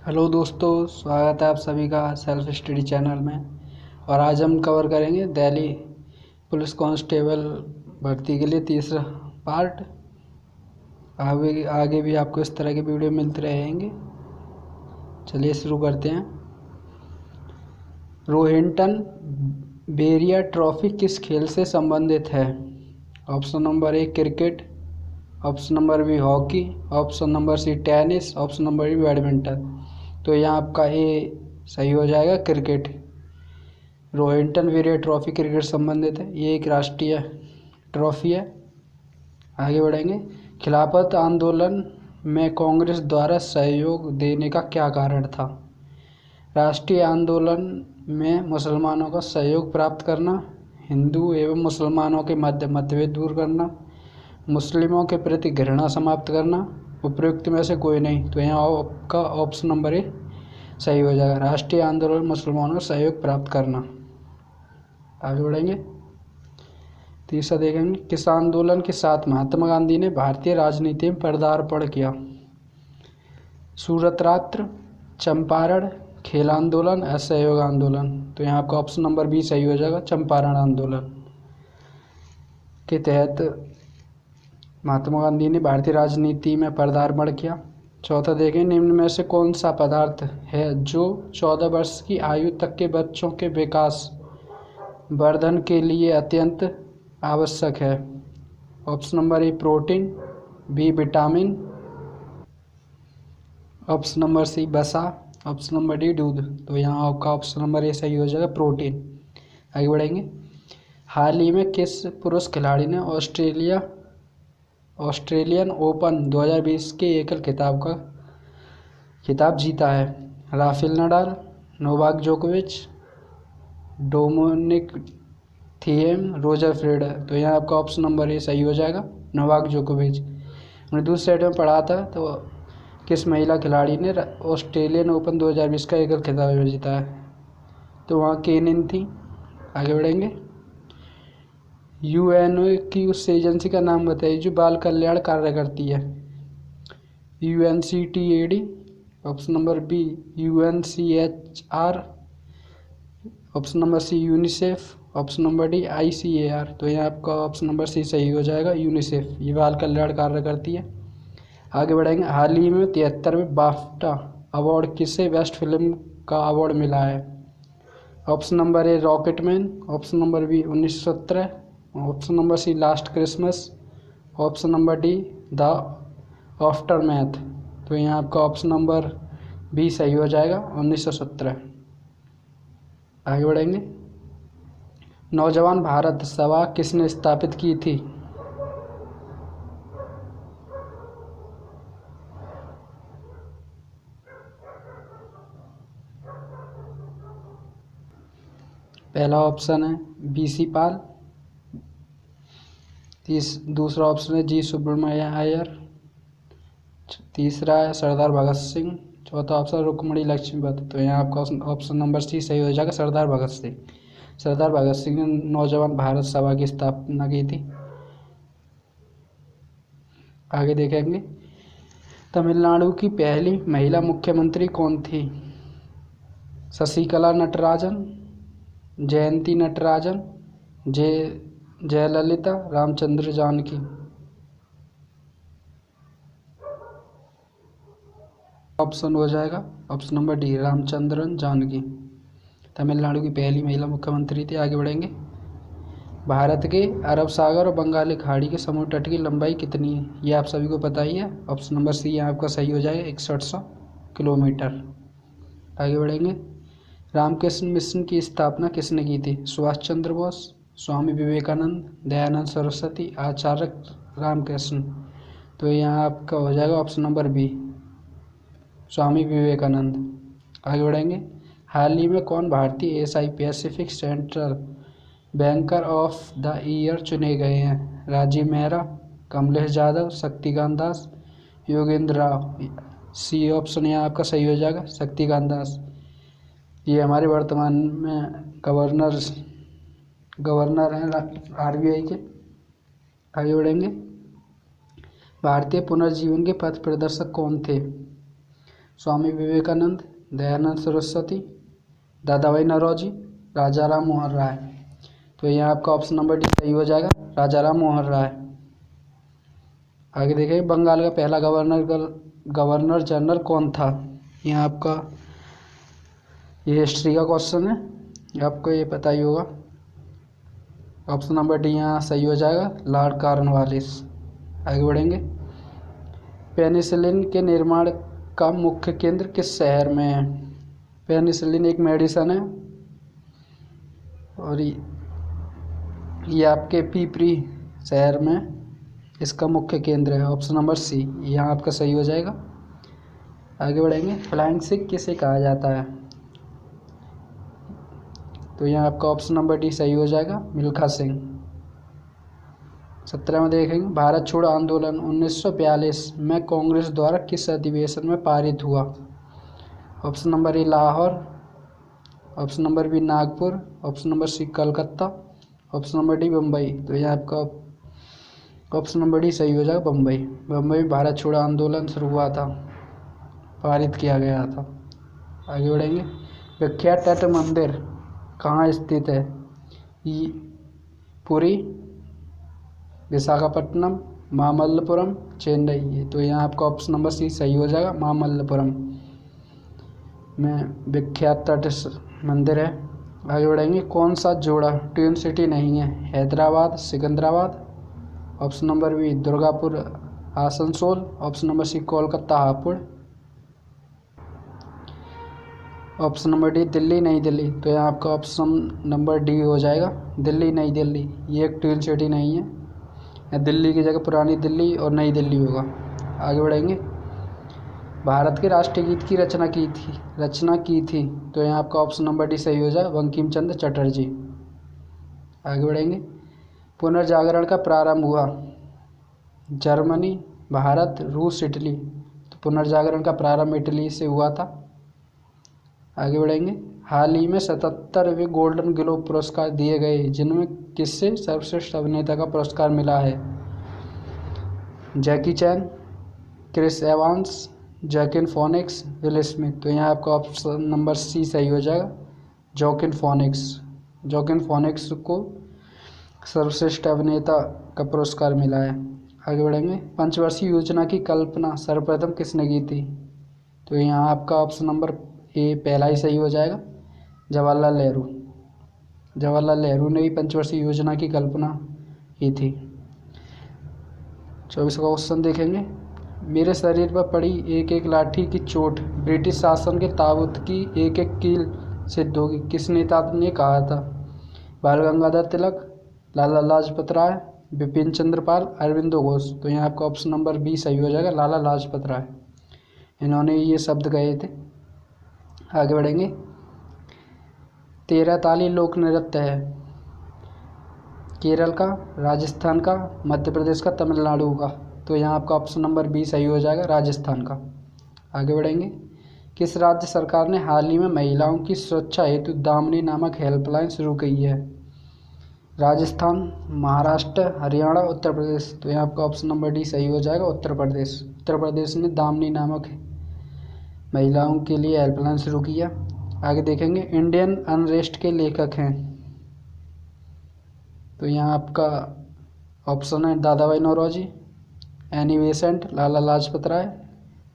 Hello दोस्तों, स्वागत है आप सभी का सेल्फ स्टडी चैनल में। और आज हम कवर करेंगे दिल्ली पुलिस कांस्टेबल भर्ती के लिए तीसरा पार्ट। आगे आगे भी आपको इस तरह के वीडियो मिलते रहेंगे। चलिए शुरू करते हैं। रोहिंटन बेरिया ट्रॉफी किस खेल से संबंधित है? Option number A cricket, option number B hockey, option number C tennis, option number D badminton. तो यहाँ आपका ए सही हो जाएगा, cricket. Rohinton Baria trophy cricket संबंधित है। ये एक राष्ट्रीय ट्रॉफी है। आगे बढ़ेंगे। खिलाफत आंदोलन में कांग्रेस द्वारा सहयोग देने का क्या कारण था? राष्ट्रीय आंदोलन में मुसलमानों का सहयोग प्राप्त करना, हिंदू एवं मुसलमानों के मध्य मतभेद दूर करना, मुस्लिमों के प्रति घृणा समाप्त करना, उपयुक्त में से कोई नहीं। तो यहाँ आपका ऑप्शन नंबर ए सही हो जाएगा, राष्ट्रीय आंदोलन मुसलमानों का सहयोग प्राप्त करना। आगे बढ़ेंगे। तीसरा देखेंगे, किस आंदोलन के साथ महात्मा गांधी ने भारतीय राजनीति में पदार्पण किया? सूरत, चंपारण, खेल आंदोलन, असहयोग आंदोलन। तो यहाँ आपका ऑप्शन नंबर बी सही हो जाएगा, चंपारण आंदोलन के तहत महात्मा गांधी ने भारतीय राजनीति में पदार्पण किया। चौथा देखें, निम्न में से कौन सा पदार्थ है जो 14 वर्ष की आयु तक के बच्चों के विकास वर्धन के लिए अत्यंत आवश्यक है? Option number A protein, B vitamin, option number C वसा, ऑप्शन नंबर डी दूध। तो यहाँ आपका ऑप्शन नंबर ए सही हो जाएगा, प्रोटीन। आगे बढ़ेंगे। हाल ही में किस पुरुष खिलाड़ी ने ऑस्ट्रेलियन ओपन 2020 के एकल खिताब जीता है? राफेल नडाल, नोवाक जोकोविच, डोमिनिक थिएम, रोजर फेडरर। तो यहाँ आपका ऑप्शन नंबर ए सही हो जाएगा, नोवाक जोकोविच। हमने दूसरे साइड में पढ़ा था, तो किस महिला खिलाड़ी ने ऑस्ट्रेलियन ओपन 2020 का एकल खिताब जीता है? तो वहाँ केनिन थी। आगे बढ़ेंगे। यूएनओ की उस एजेंसी का नाम बताइए जो बाल कल्याण कार्य करती है? UNCTAD, option number B UNCHR, option number C UNICEF, option number D ICAR। तो यहाँ आपका ऑप्शन नंबर सी सही हो जाएगा, यूनिसेफ। ये बाल कल्याण कार्य करती है। आगे बढ़ेंगे। हाल ही में 73वें बाफ्टा अवार्ड किसे बेस्ट फिल्म का अवार्ड मिला है? Option number A Rocketman, option number B 1917, option number C last Christmas, option number D the aftermath. तो यहाँ आपका ऑप्शन नंबर बी सही हो जाएगा, 1917। आगे बढ़ेंगे। नौजवान भारत सभा किसने स्थापित की थी? पहला ऑप्शन है BC पाल, दूसरा ऑप्शन है जी सुब्रमण्य अय्यर, तीसरा है सरदार भगत सिंह, चौथा ऑप्शन रुक्मणी लक्ष्मीवती। तो यहाँ आपका ऑप्शन नंबर सी सही हो जाएगा, सरदार भगत सिंह। सरदार भगत सिंह ने नौजवान भारत सभा की स्थापना की थी। आगे देखेंगे। तमिलनाडु की पहली महिला मुख्यमंत्री कौन थी? शशिकला नटराजन, जयंती नटराजन, जयललिता, रामचंद्र जानकी। ऑप्शन हो जाएगा option number D, Ramachandran Janaki. Tamil Nadu की पहली महिला मुख्यमंत्री थी। आगे बढ़ेंगे। भारत के अरब सागर और बंगाली खाड़ी के समुद्र तट की लंबाई कितनी है? ये आप सभी को पता ही है। ऑप्शन नंबर सी यहाँ आपका सही हो जाएगा, 6100 किलोमीटर। आगे बढ़ेंगे। रामकृष्ण मिशन की स्थापना किसने की थी? सुभाष चंद्र बोस, स्वामी विवेकानंद, दयानंद सरस्वती, आचार्य रामकृष्ण। तो यहाँ आपका हो जाएगा option number B, Swami Vivekananda. आगे बढ़ेंगे। हाल ही में कौन भारतीय SI Pacific central banker of the year चुने गए हैं? राजीव मेहरा, कमलेश यादव, शक्तिकांत दास, योगेंद्र राव। सी ऑप्शन यहाँ आपका सही हो जाएगा, शक्तिकांत दास। ये हमारे वर्तमान में गवर्नर हैं RBI के। आगे बढ़ेंगे। भारतीय पुनर्जीवन के पथ प्रदर्शक कौन थे? स्वामी विवेकानंद, दयानंद सरस्वती, दादा भाई नौरोजी, राजा राम मोहन राय। तो यहाँ आपका ऑप्शन नंबर डी सही हो जाएगा, राजा राम मोहन राय। आगे देखिए, बंगाल का पहला गवर्नर जनरल कौन था। यहाँ आपका ये हिस्ट्री का क्वेश्चन है, आपको ये पता ही होगा। ऑप्शन नंबर डी यहाँ सही हो जाएगा, लॉर्ड कॉर्नवालिस। आगे बढ़ेंगे, पेनिसिलिन के निर्माण का मुख्य केंद्र किस शहर में है। पेनिसिलिन एक मेडिसन है और ये आपके पीपरी शहर में इसका मुख्य केंद्र है। ऑप्शन नंबर सी यहाँ आपका सही हो जाएगा। आगे बढ़ेंगे, फ्लाइंग सिख किसे कहा जाता है। तो यहाँ आपका ऑप्शन नंबर डी सही हो जाएगा, मिल्खा सिंह। 17 में देखेंगे, भारत छोड़ो आंदोलन 1942 में कांग्रेस द्वारा किस अधिवेशन में पारित हुआ। Option number A Lahore, option number B Nagpur, option number C Calcutta, option number D Bombay. तो यहाँ आपका ऑप्शन नंबर डी सही हो जाएगा, बम्बई। बम्बई में भारत छोड़ो आंदोलन शुरू हुआ था, पारित किया गया था। आगे बढ़ेंगे, विख्यात तट मंदिर कहाँ स्थित है। पुरी, विशाखापट्टनम, मामल्लपुरम, चेन्नई। तो यहाँ आपका ऑप्शन नंबर सी सही हो जाएगा, मामल्लपुरम में विख्यात तट मंदिर है। आगे बढ़ेंगे, कौन सा जोड़ा ट्विन सिटी नहीं है। Hyderabad, Secunderabad, option number B Durgapur, Asansol, option number C Kolkata, Hapur, option number D Delhi, Nai Delhi. तो यहाँ आपका ऑप्शन नंबर डी हो जाएगा, दिल्ली, नई दिल्ली। ये एक ट्विन सिटी नहीं है, दिल्ली की जगह पुरानी दिल्ली और नई दिल्ली होगा। आगे बढ़ेंगे, भारत के राष्ट्रीय गीत की रचना की थी। तो यहाँ आपका ऑप्शन नंबर डी सही हो जाए, बंकिम चंद्र चटर्जी। आगे बढ़ेंगे, पुनर्जागरण का प्रारंभ हुआ जर्मनी, भारत, रूस, इटली। तो पुनर्जागरण का प्रारंभ इटली से हुआ था। आगे बढ़ेंगे, हाल ही में 77वें गोल्डन ग्लोब पुरस्कार दिए गए, जिनमें किससे सर्वश्रेष्ठ अभिनेता का पुरस्कार मिला है। Jackie Chan, Chris Evans, Joaquin Phoenix, Will Smith. तो यहाँ आपका ऑप्शन नंबर सी सही हो जाएगा, जॉकिन फोनिक्स। जॉकिन फोनिक्स को सर्वश्रेष्ठ अभिनेता का पुरस्कार मिला है। आगे बढ़ेंगे, पंचवर्षीय योजना की कल्पना सर्वप्रथम किसने की थी। तो यहाँ आपका ऑप्शन नंबर ए पहला ही सही हो जाएगा, जवाहरलाल नेहरू। जवाहरलाल नेहरू ने ही पंचवर्षीय योजना की कल्पना की थी। 24 का क्वेश्चन देखेंगे, मेरे शरीर पर पड़ी एक एक लाठी की चोट ब्रिटिश शासन के ताबूत की एक एक कील सिद्ध होगी, किस नेता ने कहा था। बाल गंगाधर तिलक, लाला लाजपत राय, बिपिन चंद्र पाल, अरविंदो घोष। तो यहाँ आपका ऑप्शन नंबर बी सही हो जाएगा, लाला लाजपत राय। इन्होंने ये शब्द कहे थे। आगे बढ़ेंगे, 13 ताली लोक नृत्य है केरल का, राजस्थान का, मध्य प्रदेश का, तमिलनाडु का। तो यहाँ आपका ऑप्शन नंबर बी सही हो जाएगा, राजस्थान का। आगे बढ़ेंगे, किस राज्य सरकार ने हाल ही में महिलाओं की सुरक्षा हेतु दामिनी नामक हेल्पलाइन शुरू की है। राजस्थान, महाराष्ट्र, हरियाणा, उत्तर प्रदेश। तो यहाँ आपका ऑप्शन नंबर डी सही हो जाएगा, उत्तर प्रदेश। उत्तर प्रदेश ने दामिनी नामक महिलाओं के लिए हेल्पलाइन शुरू किया। आगे देखेंगे, इंडियन अनरेस्ट के लेखक हैं। तो यहाँ आपका ऑप्शन है दादा भाई Naoroji, Annie Besant, Lala Lajpat Rai,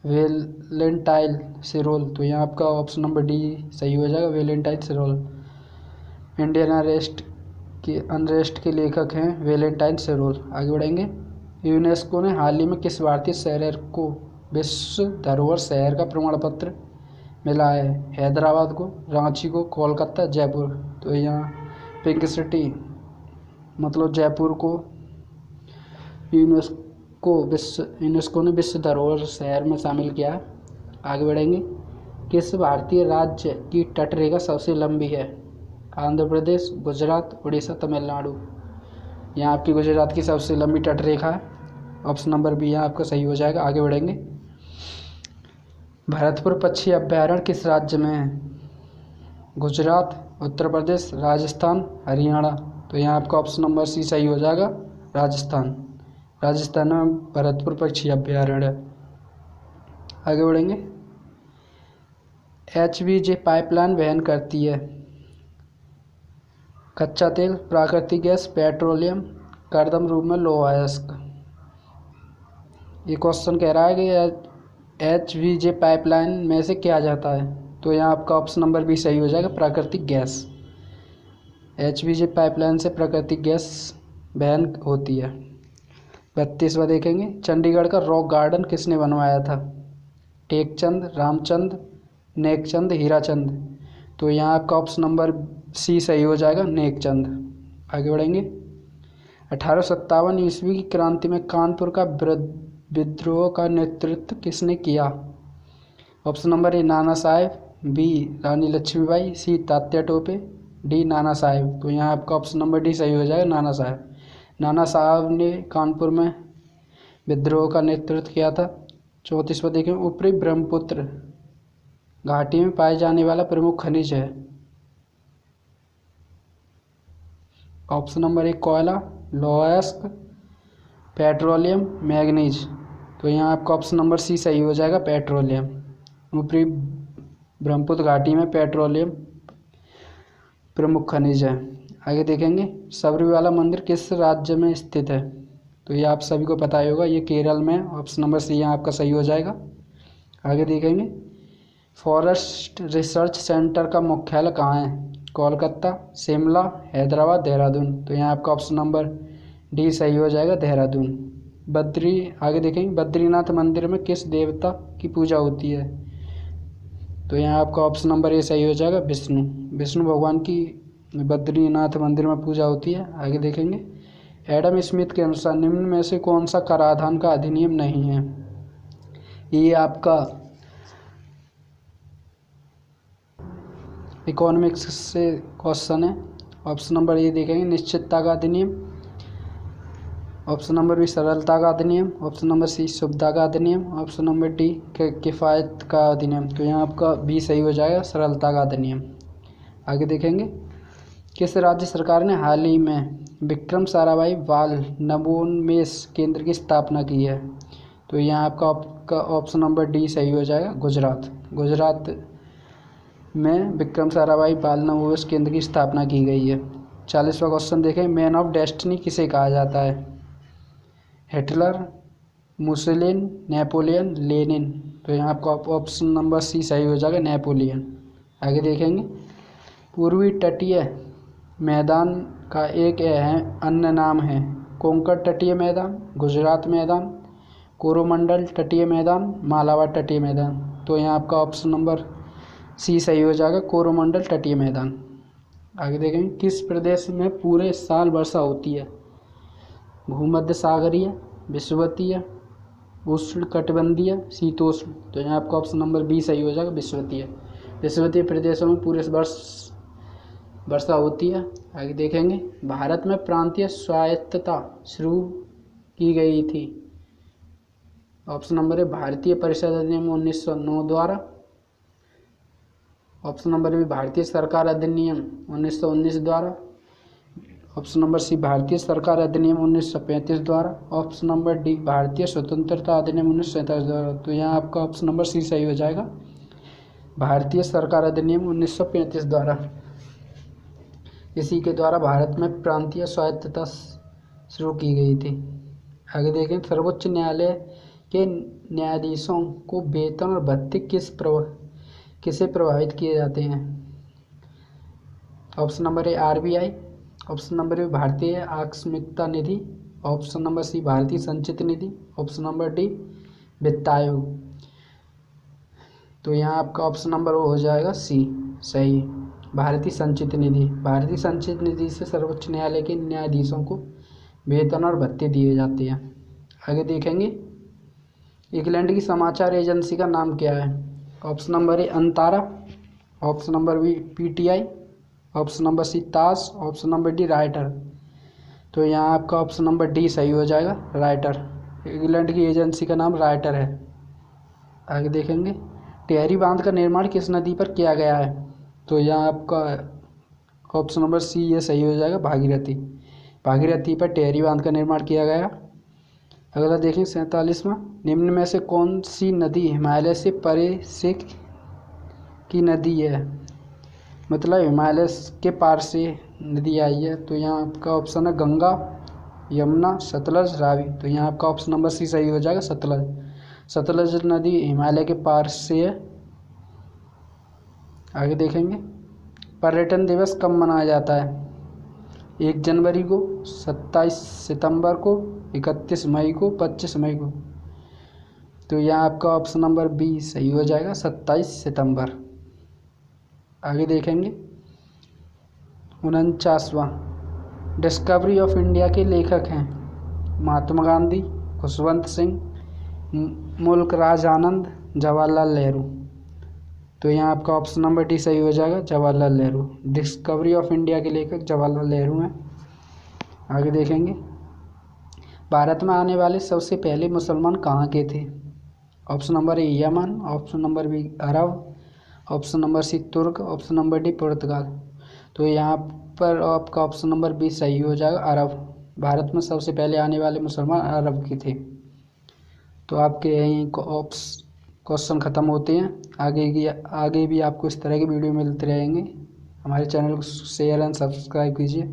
Valentine सिरोल। तो यहाँ आपका ऑप्शन नंबर डी सही हो जाएगा, वेलेंटाइन सिरोल। इंडियन अनरेस्ट के लेखक हैं वेलेंटाइन सिरोल। आगे बढ़ेंगे, यूनेस्को ने हाल ही में किस भारतीय शहर को विश्व धरोहर शहर का प्रमाण पत्र मिला है। हैदराबाद को, रांची को, कोलकाता, जयपुर। तो यहाँ पिंक सिटी मतलब जयपुर को यूनेस्को ने विश्व धरोहर शहर में शामिल किया है। आगे बढ़ेंगे, किस भारतीय राज्य की तटरेखा सबसे लंबी है। आंध्र प्रदेश, गुजरात, उड़ीसा, तमिलनाडु। यहाँ आपकी गुजरात की सबसे लंबी तटरेखा है। ऑप्शन नंबर बी यहाँ आपका सही हो जाएगा। आगे बढ़ेंगे, भरतपुर पक्षी अभयारण्य किस राज्य में है। गुजरात, उत्तर प्रदेश, राजस्थान, हरियाणा। तो यहाँ आपका ऑप्शन नंबर सी सही हो जाएगा, राजस्थान। राजस्थान में भरतपुर पक्षी अभयारण्य। आगे बढ़ेंगे, HVJ पाइपलाइन वहन करती है? कच्चा तेल, प्राकृतिक गैस, पेट्रोलियम, कर्दम रूप में लौह अयस्क। ये क्वेश्चन कह रहा है कि HVJ पाइपलाइन में से क्या जाता है, तो यहाँ आपका ऑप्शन नंबर बी सही हो जाएगा, प्राकृतिक गैस। HVJ पाइपलाइन से प्राकृतिक गैस वहन होती है। 32वां देखेंगे, चंडीगढ़ का रॉक गार्डन किसने बनवाया था? टेकचंद, रामचंद, नेकचंद, हीराचंद। तो यहाँ आपका ऑप्शन नंबर सी सही हो जाएगा, नेकचंद। आगे बढ़ेंगे। 1857 ईस्वी की क्रांति में कानपुर का विद्रोह का नेतृत्व किसने किया? ऑप्शन नंबर ए नाना साहेब, बी रानी लक्ष्मीबाई, सी तात्या टोपे, डी नाना साहेब। तो यहाँ आपका ऑप्शन नंबर डी सही हो जाएगा, नाना साहब। नाना साहब ने कानपुर में विद्रोह का नेतृत्व किया था। 34वां देखें, ऊपरी ब्रह्मपुत्र घाटी में पाए जाने वाला प्रमुख खनिज है? ऑप्शन नंबर एक कोयला, लौह अयस्क, पेट्रोलियम, मैग्नीज। तो यहाँ आपका ऑप्शन नंबर सी सही हो जाएगा, पेट्रोलियम। ऊपरी ब्रह्मपुत्र घाटी में पेट्रोलियम प्रमुख खनिज है। आगे देखेंगे, सबरीवाला मंदिर किस राज्य में स्थित है? तो ये आप सभी को पता ही होगा, ये केरल में। ऑप्शन नंबर सी यहाँ आपका सही हो जाएगा। आगे देखेंगे, फॉरेस्ट रिसर्च सेंटर का मुख्यालय कहाँ है? कोलकाता, शिमला, हैदराबाद, देहरादून। तो यहाँ आपका ऑप्शन नंबर डी सही हो जाएगा, देहरादून। आगे देखेंगे, बद्रीनाथ मंदिर में किस देवता की पूजा होती है? तो यहाँ आपका ऑप्शन नंबर ए सही हो जाएगा, विष्णु। विष्णु भगवान की बद्रीनाथ मंदिर में पूजा होती है। आगे देखेंगे, एडम स्मिथ के अनुसार निम्न में से कौन सा कराधान का अधिनियम नहीं है? ये आपका इकोनॉमिक्स से क्वेश्चन है। ऑप्शन नंबर ए देखेंगे, निश्चितता का अधिनियम। ऑप्शन नंबर बी, सरलता का अधिनियम। ऑप्शन नंबर सी, सुविधा का अधिनियम। ऑप्शन नंबर डी, किफ़ायत का अधिनियम। तो यहाँ आपका बी सही हो जाएगा, सरलता का अधिनियम। आगे देखेंगे, किस राज्य सरकार ने हाल ही में विक्रम साराभाई बाल नवोन्मेष केंद्र की स्थापना की है? तो यहाँ आपका ऑप्शन नंबर डी सही हो जाएगा, गुजरात। गुजरात में विक्रम साराभाई बाल नवोन्मेष केंद्र की स्थापना की गई है। 40वां क्वेश्चन देखें, मैन ऑफ डेस्टिनी किसे कहा जाता है? Hitler, Mussolini, Napoleon, Lenin. तो यहाँ आपका ऑप्शन नंबर सी सही हो जाएगा, नेपोलियन। आगे देखेंगे, पूर्वी तटीय मैदान का एक अन्य नाम है? कोंकण तटीय मैदान, गुजरात मैदान, कोरोमंडल तटीय मैदान, मालाबार तटीय मैदान। तो यहाँ आपका ऑप्शन नंबर सी सही हो जाएगा, कोरोमंडल तटीय मैदान। आगे देखेंगे, किस प्रदेश में पूरे साल वर्षा होती है? भूमध्य सागरीय, विषुवतीय, उष्णकटिबंधीय, शीतोष्ण। तो यहाँ आपका ऑप्शन नंबर बी सही हो जाएगा, विषुवतीय। विषुवतीय प्रदेशों में पूरे वर्ष वर्षा होती है। आगे देखेंगे, भारत में प्रांतीय स्वायत्तता शुरू की गई थी? ऑप्शन नंबर ए, भारतीय परिषद अधिनियम 1909 द्वारा। ऑप्शन नंबर बी, भारतीय सरकार अधिनियम 1919 द्वारा। ऑप्शन नंबर सी, भारतीय सरकार अधिनियम 1935 द्वारा। ऑप्शन नंबर डी, भारतीय स्वतंत्रता अधिनियम 1947 द्वारा। तो यहाँ आपका ऑप्शन नंबर सी सही हो जाएगा, भारतीय सरकार अधिनियम 1935 द्वारा। इसी के द्वारा भारत में प्रांतीय स्वायत्तता शुरू की गई थी। आगे देखें, सर्वोच्च न्यायालय के न्यायाधीशों को वेतन और भत्ते किसे प्रभावित किए जाते हैं? Option number A, RBI. Option number B, भारतीय आकस्मिकता निधि। ऑप्शन नंबर सी, भारतीय संचित निधि। ऑप्शन नंबर डी, वित्त आयोग। तो यहाँ आपका ऑप्शन नंबर हो जाएगा सी सही, भारतीय संचित निधि। भारतीय संचित निधि से सर्वोच्च न्यायालय के न्यायाधीशों को वेतन और भत्ते दिए जाते हैं। आगे देखेंगे, इंग्लैंड की समाचार एजेंसी का नाम क्या है? Option number A, Antara. Option number B, PTI. Option number C, Tass. Option number D, Reuter. तो यहाँ आपका ऑप्शन नंबर डी सही हो जाएगा, राइटर। इंग्लैंड की एजेंसी का नाम राइटर है। आगे देखेंगे, टिहरी बांध का निर्माण किस नदी पर किया गया है? तो यहाँ आपका ऑप्शन नंबर सी ये सही हो जाएगा, भागीरथी। भागीरथी पर टिहरी बांध का निर्माण किया गया। अगला देखें 47वां, निम्न में से कौन सी नदी हिमालय से परे से की नदी है, मतलब हिमालय के पार से नदी आई है। तो यहाँ आपका ऑप्शन है गंगा, यमुना, सतलज, रावी। तो यहाँ आपका ऑप्शन नंबर सी सही हो जाएगा, सतलज। सतलज नदी हिमालय के पार से है। आगे देखेंगे, पर्यटन दिवस कब मनाया जाता है? 1 जनवरी को, 27 सितंबर को, 31 मई को, 25 मई को। तो यहाँ आपका ऑप्शन नंबर बी सही हो जाएगा, 27 सितंबर। आगे देखेंगे, 49वां, डिस्कवरी ऑफ इंडिया के लेखक हैं? महात्मा गांधी, खुशवंत सिंह, मुल्क राज आनंद, जवाहरलाल नेहरू। तो यहाँ आपका ऑप्शन नंबर डी सही हो जाएगा, Jawaharlal Nehru. Discovery of India के लेखक जवाहरलाल नेहरू हैं। आगे देखेंगे, भारत में आने वाले सबसे पहले मुसलमान कहाँ के थे? Option number A Yemen, option number B Arab, option number C Turk, option number D पुर्तगाल। तो यहाँ पर आपका ऑप्शन नंबर बी सही हो जाएगा, अरब। भारत में सबसे पहले आने वाले मुसलमान अरब के थे। तो आपके यहीं क्वेश्चन ख़त्म होते हैं। आगे भी आपको इस तरह की वीडियो मिलते रहेंगे। हमारे चैनल को शेयर एंड सब्सक्राइब कीजिए।